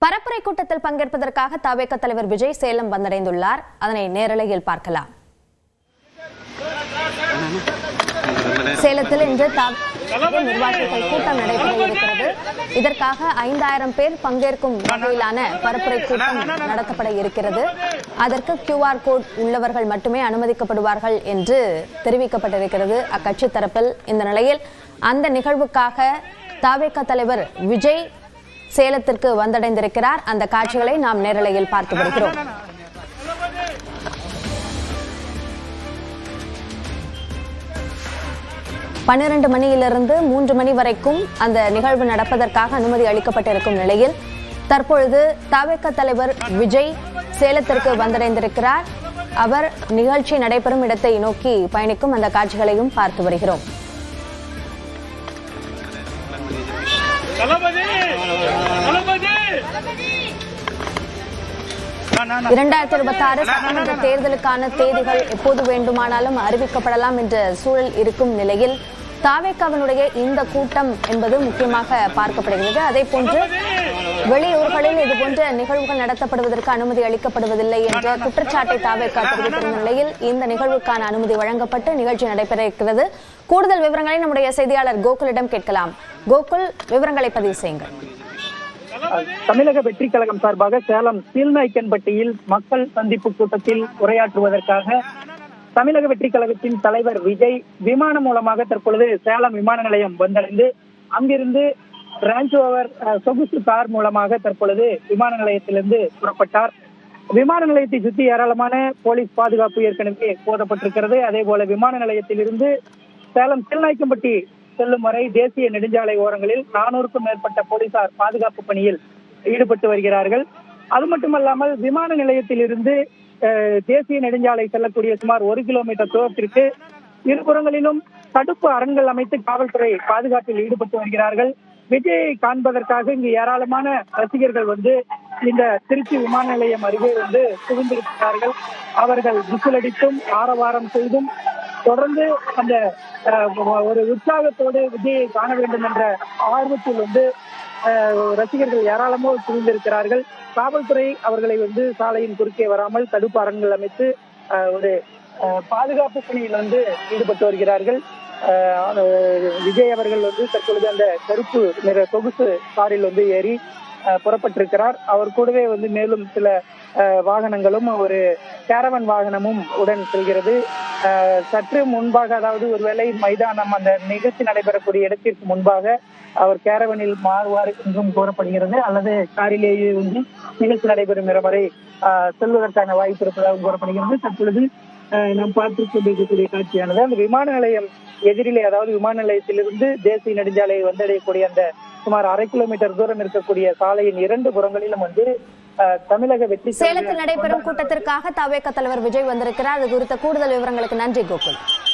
பரப்புரை கூட்டத்தில் பங்கேற்பதற்காக தவேக தலைவர் விஜய் சேலம் வந்தடைந்துள்ளார். அதனை நேரலையில் பார்க்கலாம். சேலத்தில் இன்று நிர்வாகிகள் கூட்டம் நடைபெற இருக்கிறது. இதற்காக 5000 பேர் பங்கேற்கும் வகையிலான பரப்புரை கூட்டம் நடத்தப்பட இருக்கிறது. அதற்கு QR கோட் உள்ளவர்கள் மட்டுமே அனுமதிக்கப்படுவார்கள் என்று தெரிவிக்கப்பட்டிருக்கிறது அக்கட்சி தரப்பில். இந்த நிலையில் அந்த நிகழ்வுக்காக தவேக தலைவர் விஜய் சேலத்திற்கு வந்தடைந்திருக்கிறார். அந்த காட்சிகளை நாம் நேரலையில் பார்த்து வருகிறோம். பன்னிரண்டு மணியிலிருந்து 3 மணி வரைக்கும் அந்த நிகழ்வு நடப்பதற்காக அனுமதி அளிக்கப்பட்டிருக்கும் நிலையில் தற்பொழுது தவேக தலைவர் விஜய் சேலத்திற்கு வந்தடைந்திருக்கிறார். அவர் நிகழ்ச்சி நடைபெறும் இடத்தை நோக்கி பயணிக்கும் அந்த காட்சிகளையும் பார்த்து வருகிறோம். 2026 சட்டமன்ற தேர்தலுக்கான தேதிகள் எப்போது வேண்டுமானாலும் அறிவிக்கப்படலாம் என்ற சூழல் இருக்கும் நிலையில் தவேகவினுடைய இந்த கூட்டம் என்பது முக்கியமாக பார்க்கப்படுகிறது. அதே போன்று வெளியூர்களில் இதுபோன்ற நிகழ்வுகள் நடத்தப்படுவதற்கு அனுமதி அளிக்கப்படுவதில்லை என்ற குற்றச்சாட்டை தவேக தெரிவித்திருந்த நிலையில் இந்த நிகழ்வுக்கான அனுமதி வழங்கப்பட்டு நிகழ்ச்சி நடைபெற இருக்கிறது. கூடுதல் விவரங்களை நம்முடைய செய்தியாளர் கோகுலிடம் கேட்கலாம். கோகுல், விவரங்களை பதிவு செய்யுங்கள். தமிழக வெற்றி கழகம் சார்பாக சேலம் சீல்நாய்க்கன்பட்டியில் மக்கள் சந்திப்பு கூட்டத்தில் உரையாற்றுவதற்காக தமிழக வெற்றி கழகத்தின் தலைவர் விஜய் விமானம் மூலமாக தற்பொழுது சேலம் விமான நிலையம் வந்தடைந்து அங்கிருந்து ரேஞ்ச் ரோவர் சொகுசு கார் மூலமாக தற்பொழுது விமான நிலையத்திலிருந்து புறப்பட்டார். விமான நிலையத்தை சுற்றி ஏராளமான போலீஸ் பாதுகாப்பு ஏற்கனவே போடப்பட்டிருக்கிறது. அதே போல விமான நிலையத்திலிருந்து சேலம் சீல்நாய்க்கன்பட்டி செல்லும் வரை தேசிய நெடுஞ்சாலை ஓரங்களில் 400க்கும் மேற்பட்ட போலீசார் பாதுகாப்பு பணியில் ஈடுபட்டு வருகிறார்கள். அது மட்டுமல்லாமல் விமான நிலையத்திலிருந்து தேசிய நெடுஞ்சாலை செல்லக்கூடிய சுமார் 1 கிலோமீட்டர் தூரத்திற்கு இருபுறங்களிலும் தடுப்பு அரண்கள் அமைத்து காவல்துறை பாதுகாப்பில் ஈடுபட்டு வருகிறார்கள். விஜயை காண்பதற்காக இங்கு ஏராளமான ரசிகர்கள் இந்த திருச்சி விமான நிலையம் அருகே குவிந்திருக்கிறார்கள். அவர்கள் விசிலடித்தும் ஆரவாரம் செய்தும் தொடர்ந்து அந்த ஒரு உற்சாகத்தோடு விஜயை காண வேண்டும் என்ற ஆர்வத்தில் ரசிகர்கள் ஏராளமாக குவிந்திருக்கிறார்கள். காவல்துறை அவர்களை சாலையின் குறுக்கே வராமல் தடுப்பு அரண்கள் அமைத்து ஒரு பாதுகாப்பு பணியில் ஈடுபட்டு வருகிறார்கள். விஜய் அவர்கள் தற்பொழுது அந்த கருப்பு நிற சொகுசு காரில் ஏறி புறப்பட்டிருக்கிறார். அவர் கூடவே மேலும் சில வாகனங்களும் ஒரு கேரவன் வாகனமும் உடன் செல்கிறது. சற்று முன்பாக, அதாவது ஒருவேளை மைதானம் அந்த நிகழ்ச்சி நடைபெறக்கூடிய இடத்திற்கு முன்பாக அவர் கேரவனில் மாறுவார் என்றும் கூறப்படுகிறது. அல்லது காரிலேயே நிகழ்ச்சி நடைபெறும் இடம் வரை செல்வதற்கான வாய்ப்பு இருப்பதாக கூறப்படுகிறது. தற்பொழுது நாம் பார்த்து கொண்டிருக்கக்கூடிய காட்சியானது அந்த விமான நிலையம் எதிரிலே, அதாவது விமான நிலையத்திலிருந்து தேசிய நெடுஞ்சாலையை வந்தடையக்கூடிய அந்த சுமார் 1/2 கிலோமீட்டர் தூரம் இருக்கக்கூடிய சாலையின் 2 புறங்களிலும் தமிழக வெற்றி சேலத்தில் நடைபெறும் கூட்டத்திற்காக தவேக தலைவர் விஜய் வந்திருக்கிறார். அது குறித்த கூடுதல் விவரங்களுக்கு நன்றி கோகுல்.